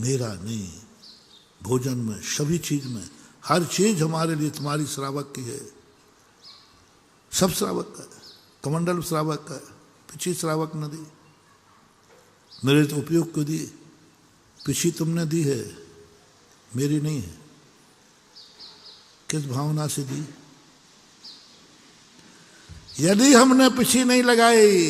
मेरा नहीं। भोजन में, सभी चीज में, हर चीज हमारे लिए तुम्हारी श्रावक की है। सब श्रावक का है, कमंडल श्रावक का है, पिछी श्रावक न दी, मेरे तो उपयोग को दी, पिछी तुमने दी है, मेरी नहीं है। किस भावना से दी? यदि हमने पिछी नहीं लगाई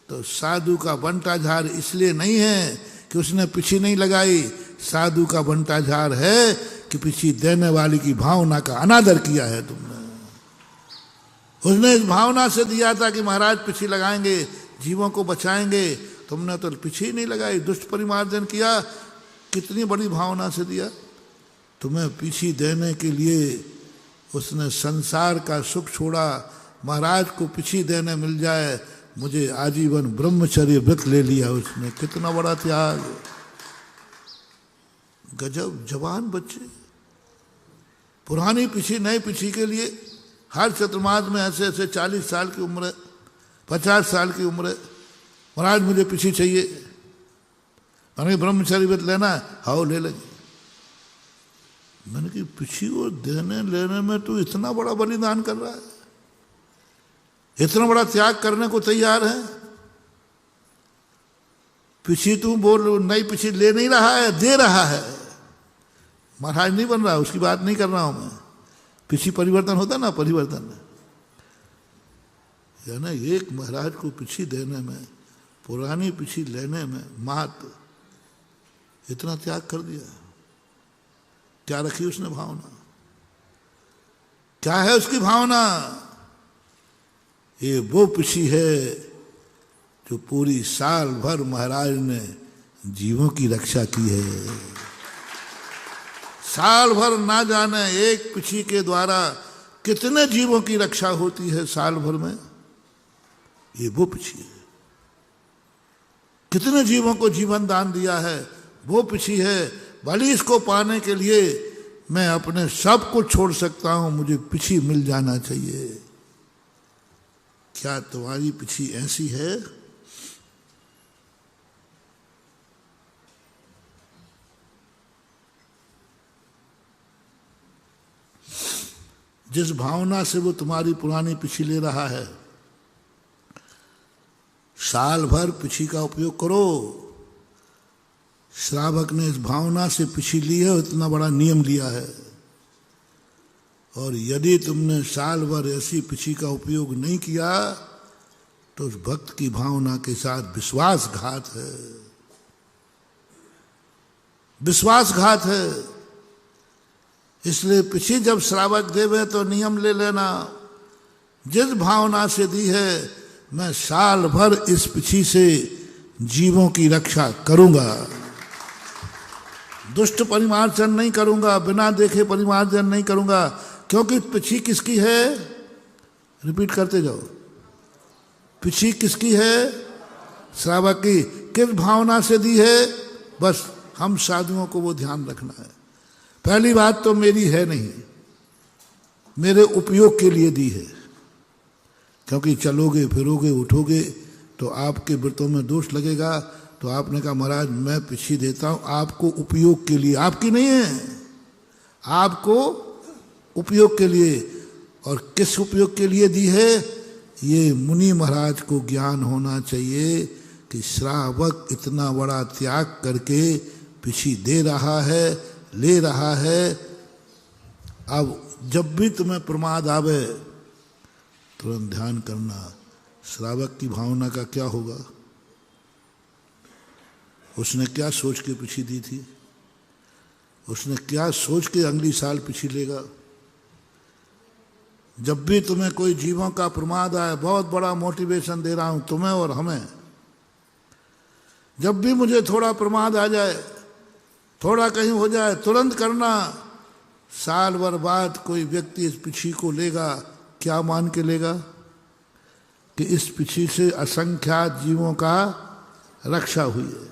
तो साधु का बंटा झार इसलिए नहीं है कि उसने पिछी नहीं लगाई, साधु का बंटा झार है कि पिछी देने वाली की भावना का अनादर किया है तुमने। उसने इस भावना से दिया था कि महाराज पिछी लगाएंगे, जीवों को बचाएंगे, तुमने तो पिछी नहीं लगाई, दुष्ट परिमार्जन किया। कितनी बड़ी भावना से दिया तुम्हें पिछी देने के लिए। उसने संसार का सुख छोड़ा, महाराज को पिछी देने मिल जाए, मुझे आजीवन ब्रह्मचर्य व्रत ले लिया उसने। कितना बड़ा त्याग, गजब। जवान बच्चे पुरानी पिछी नई पिछी के लिए हर चतुर्मास में ऐसे ऐसे 40 साल की उम्र, 50 साल की उम्र, महाराज मुझे पिछी चाहिए, मैंने ब्रह्मचर्य व्रत लेना, हाओ ले लगे। मैंने कि पिछी को देने लेने में तू इतना बड़ा बलिदान कर रहा है, इतना बड़ा त्याग करने को तैयार है। पिछी तू बोल नई पिछी ले नहीं रहा है, दे रहा है। महाराज नहीं बन रहा, उसकी बात नहीं कर रहा हूं मैं। पिछी परिवर्तन होता ना, परिवर्तन या ना। एक महाराज को पिछी देने में, पुरानी पिछी लेने में महत्व, इतना त्याग कर दिया। क्या रखी उसने भावना? क्या है उसकी भावना? ये वो पिछी है जो पूरी साल भर महाराज ने जीवों की रक्षा की है। साल भर ना जाने एक पिछी के द्वारा कितने जीवों की रक्षा होती है साल भर में। ये वो पिछी है, कितने जीवों को जीवन दान दिया है, वो पिछी है। भले इसको पाने के लिए मैं अपने सब कुछ छोड़ सकता हूं, मुझे पिछी मिल जाना चाहिए। क्या तुम्हारी पिछी ऐसी है? जिस भावना से वो तुम्हारी पुरानी पिछी ले रहा है, साल भर पिछी का उपयोग करो। श्रावक ने इस भावना से पिछी ली है, इतना बड़ा नियम लिया है। और यदि तुमने साल भर ऐसी पिछी का उपयोग नहीं किया तो उस भक्त की भावना के साथ विश्वासघात है, विश्वासघात है। इसलिए पिछी जब श्रावक देवे तो नियम ले लेना, जिस भावना से दी है मैं साल भर इस पिछी से जीवों की रक्षा करूंगा, दुष्ट परिमार्जन नहीं करूंगा, बिना देखे परिमार्जन नहीं करूंगा। क्योंकि पिछी किसकी है? रिपीट करते जाओ। पिछी किसकी है? श्रावक की। किस भावना से दी है? बस हम साधुओं को वो ध्यान रखना है। पहली बात तो मेरी है नहीं, मेरे उपयोग के लिए दी है। क्योंकि चलोगे फिरोगे उठोगे तो आपके व्रतों में दोष लगेगा। तो आपने कहा महाराज मैं पिछी देता हूं आपको उपयोग के लिए, आपकी नहीं है, आपको उपयोग के लिए। और किस उपयोग के लिए दी है? ये मुनि महाराज को ज्ञान होना चाहिए कि श्रावक इतना बड़ा त्याग करके पिछी दे रहा है, ले रहा है। अब जब भी तुम्हें प्रमाद आवे तुरंत ध्यान करना, श्रावक की भावना का क्या होगा, उसने क्या सोच के पिछी दी थी, उसने क्या सोच के अगली साल पिछी लेगा। जब भी तुम्हें कोई जीवों का प्रमाद आए, बहुत बड़ा मोटिवेशन दे रहा हूं तुम्हें और हमें, जब भी मुझे थोड़ा प्रमाद आ जाए, थोड़ा कहीं हो जाए, तुरंत करना। साल भर बाद कोई व्यक्ति इस पिछी को लेगा, क्या मान के लेगा कि इस पिछी से असंख्यात जीवों का रक्षा हुई है,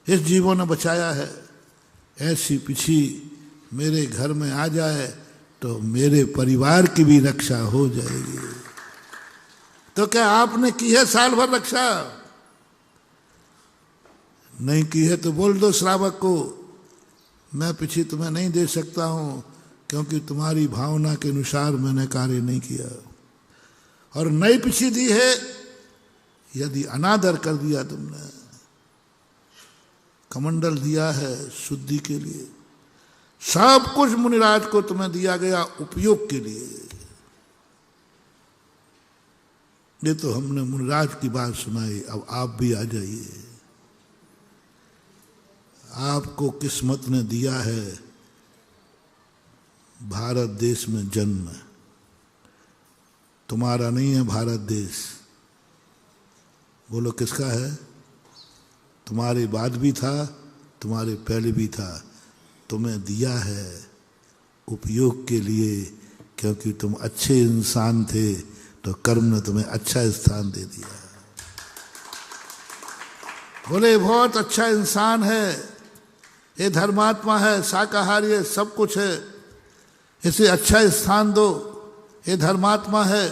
इस जीवों ने बचाया है। ऐसी पिछी मेरे घर में आ जाए तो मेरे परिवार की भी रक्षा हो जाएगी। तो क्या आपने की है साल भर रक्षा? नहीं की है तो बोल दो श्रावक को, मैं पिछी तुम्हें नहीं दे सकता हूं क्योंकि तुम्हारी भावना के अनुसार मैंने कार्य नहीं किया। और नई पिछी दी है यदि अनादर कर दिया तुमने, कमंडल दिया है शुद्धि के लिए, सब कुछ मुनिराज को तुम्हें दिया गया उपयोग के लिए। ये तो हमने मुनिराज की बात सुनाई, अब आप भी आ जाइए। आपको किस्मत ने दिया है भारत देश में जन्म, तुम्हारा नहीं है भारत देश। बोलो किसका है? तुम्हारे बाद भी था, तुम्हारे पहले भी था, तुम्हें दिया है उपयोग के लिए, क्योंकि तुम अच्छे इंसान थे तो कर्म ने तुम्हें अच्छा स्थान दे दिया। बोले बहुत अच्छा इंसान है, ये धर्मात्मा है, शाकाहारी है, सब कुछ है, इसे अच्छा स्थान दो, ये धर्मात्मा है।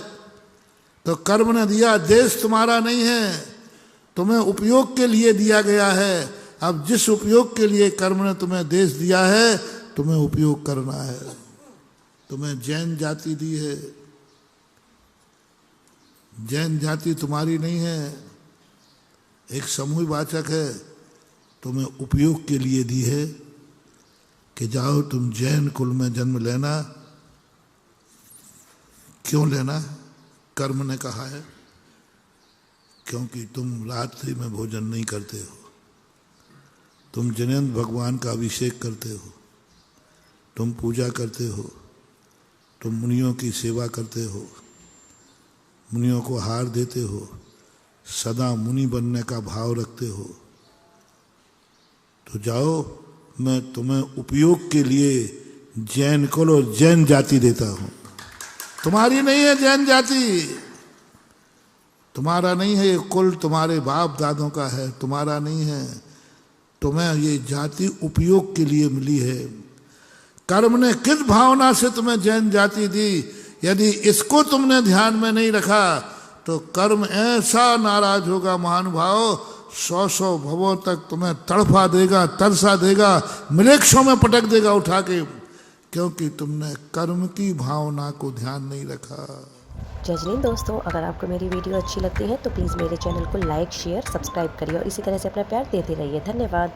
तो कर्म ने दिया, देश तुम्हारा नहीं है, तुम्हें उपयोग के लिए दिया गया है। अब जिस उपयोग के लिए कर्म ने तुम्हें देश दिया है, तुम्हें उपयोग करना है। तुम्हें जैन जाति दी है, जैन जाति तुम्हारी नहीं है, एक समूहवाचक है, तुम्हें उपयोग के लिए दी है कि जाओ तुम जैन कुल में जन्म लेना। क्यों लेना? कर्म ने कहा है, क्योंकि तुम रात्रि में भोजन नहीं करते हो, तुम जिनेंद्र भगवान का अभिषेक करते हो, तुम पूजा करते हो, तुम मुनियों की सेवा करते हो, मुनियों को हार देते हो, सदा मुनि बनने का भाव रखते हो। तो जाओ, मैं तुम्हें उपयोग के लिए जैन कुल और जैन जाति देता हूं। तुम्हारी नहीं है जैन जाति, तुम्हारा नहीं है ये कुल, तुम्हारे बाप दादों का है, तुम्हारा नहीं है। तुम्हें ये जाति उपयोग के लिए मिली है। कर्म ने किस भावना से तुम्हें जैन जाति दी, यदि इसको तुमने ध्यान में नहीं रखा तो कर्म ऐसा नाराज होगा महानुभाव, 100 भवों तक तुम्हें तड़फा देगा, तरसा देगा, मृक्षों में पटक देगा उठा के, क्योंकि तुमने कर्म की भावना को ध्यान नहीं रखा। जय हिंद दोस्तों, अगर आपको मेरी वीडियो अच्छी लगती है तो प्लीज़ मेरे चैनल को लाइक, शेयर, सब्सक्राइब करिए और इसी तरह से अपना प्यार देते रहिए। धन्यवाद।